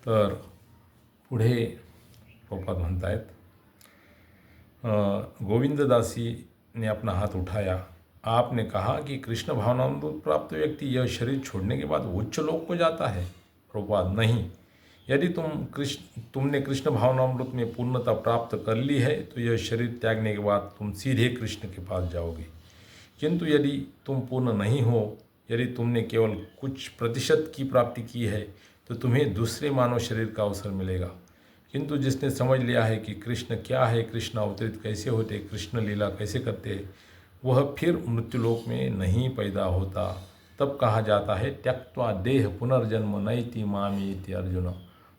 तर पुढे प्रभुपाद म्हणतायत, गोविंददासी ने अपना हाथ उठाया। आपने कहा कि कृष्ण भावनामृत प्राप्त व्यक्ति यह शरीर छोड़ने के बाद उच्च लोक को जाता है। प्रभुपाद, नहीं, यदि तुमने कृष्ण भावनामृत में पूर्णता प्राप्त कर ली है तो यह शरीर त्यागने के बाद तुम सीधे कृष्ण के पास जाओगे। किंतु यदि तुम पूर्ण नहीं हो, यदि तुमने केवल कुछ प्रतिशत की प्राप्ति की है तो तुम्हें दूसरे मानव शरीर का अवसर मिलेगा। किंतु जिसने समझ लिया है कि कृष्ण क्या है, कृष्ण अवतरित कैसे होते, कृष्ण लीला कैसे करते, वह फिर मृत्युलोक में नहीं पैदा होता। तब कहा जाता है, त्यक्त्वा देह पुनर्जन्म नैति मामेति अर्जुन,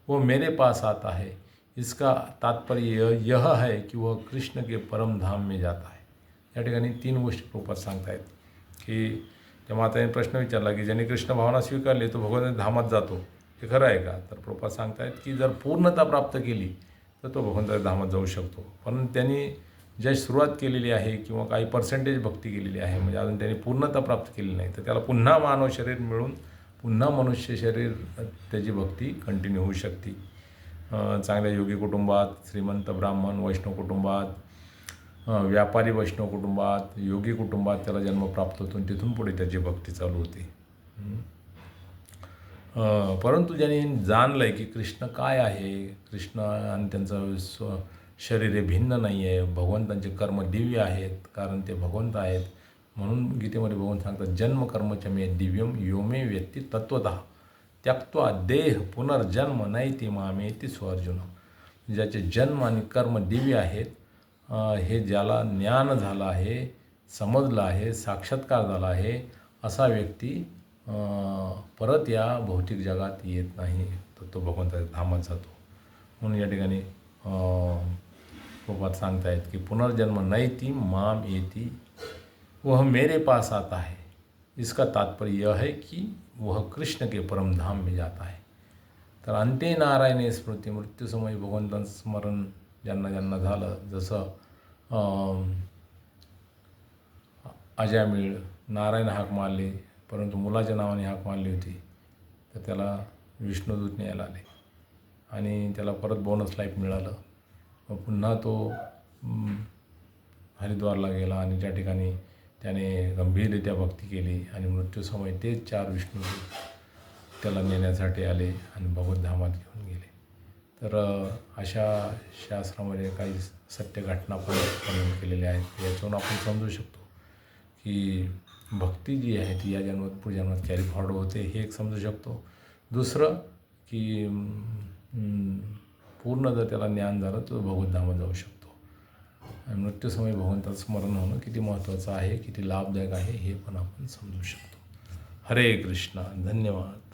वह मेरे पास आता है। इसका तात्पर्य यह है कि वह कृष्ण के परम धाम में जाता है। या ठिकाणी 3 गोष्टी प्रभुपाद सांगतायत की त्या माताने प्रश्न विचारला की ज्याने कृष्ण भावना स्वीकारली तो भगवंताच्या धामात जातो, हे खरं आहे का? तर प्रभुपाद सांगतायत की जर पूर्णता प्राप्त केली तर तो भगवंताच्या धामात जाऊ शकतो, पण त्यांनी ज्या सुरुवात केलेली आहे किंवा काही पर्सेंटेज भक्ती केलेली आहे, म्हणजे अजून त्यांनी पूर्णता प्राप्त केली नाही, तर त्याला पुन्हा मानव शरीर मिळून पुन्हा मनुष्य शरीर त्याची भक्ती कंटिन्यू होऊ शकते। चांगल्या योगी कुटुंबात, श्रीमंत ब्राह्मण वैष्णव कुटुंबात, व्यापारी वैष्णव कुटुंबात, योगी कुटुंबात त्याला जन्म प्राप्त होतो आणि तिथून पुढे त्याची भक्ती चालू होते। परंतु ज्यांनी जाणलं आहे की कृष्ण काय आहे, कृष्ण आणि त्यांचं शरीर हे भिन्न नाही आहे, भगवंतांचे कर्म दिव्य आहेत, कारण ते भगवंत आहेत। म्हणून गीतेमध्ये भगवंत सांगतात, जन्म कर्मच मे दिव्यम योमे व्यक्ती तत्वतः त्यक्त्वा देह पुनर्जन्म नैति मामेति स्वार्जुन, ज्याचे जन्म आणि कर्म दिव्य आहेत, हे ज्याला ज्ञान झालं आहे, समजलं आहे, साक्षात्कार झाला आहे, असा व्यक्ती परत या भौतिक जगात येत नाही, तर तो भगवंताच्या धामात जातो। म्हणून या ठिकाणी प्रभुपाद सांगतायत की पुनर्जन्म नैति माम एति, वह मेरे पास आता है। इसका तात्पर्य यह है कि वह कृष्ण के परम धाम में जाता है। तर अंते नारायणे स्मृती, मृत्यूसमयी भगवंतांचं स्मरण ज्यांना ज्यांना झालं, जसं अजामिळ नारायण हाक मारली परंतु मुलाच्या नावाने हाक मारली होती, तर त्याला विष्णुदूत न्यायला आले आणि त्याला परत बोनस लाईफ मिळालं। मग पुन्हा तो हरिद्वारला गेला आणि त्या ठिकाणी त्याने गंभीररित्या भक्ती केली आणि मृत्यूसमयी तेच 4 विष्णुदूत त्याला नेण्यासाठी आले आणि भगवत धामात घेऊन गेले। तर अशा शास्त्रामध्ये काही सत्य घटना पण वर्णन केलेल्या आहेत। याच्यावरून आपण समजू शकतो की भक्ती जी आहे ती या जन्मात पुढच्या जन्मात कॅरी फॉरवर्ड होते, हे एक समजू शकतो। दुसरं की पूर्ण जर त्याला ज्ञान झालं तर भगवत धामात जाऊ शकतो आणि मृत्यूसमयी भगवंताचं स्मरण होणं किती महत्त्वाचं आहे, किती लाभदायक आहे, हे पण आपण समजू शकतो। हरे कृष्णा, धन्यवाद।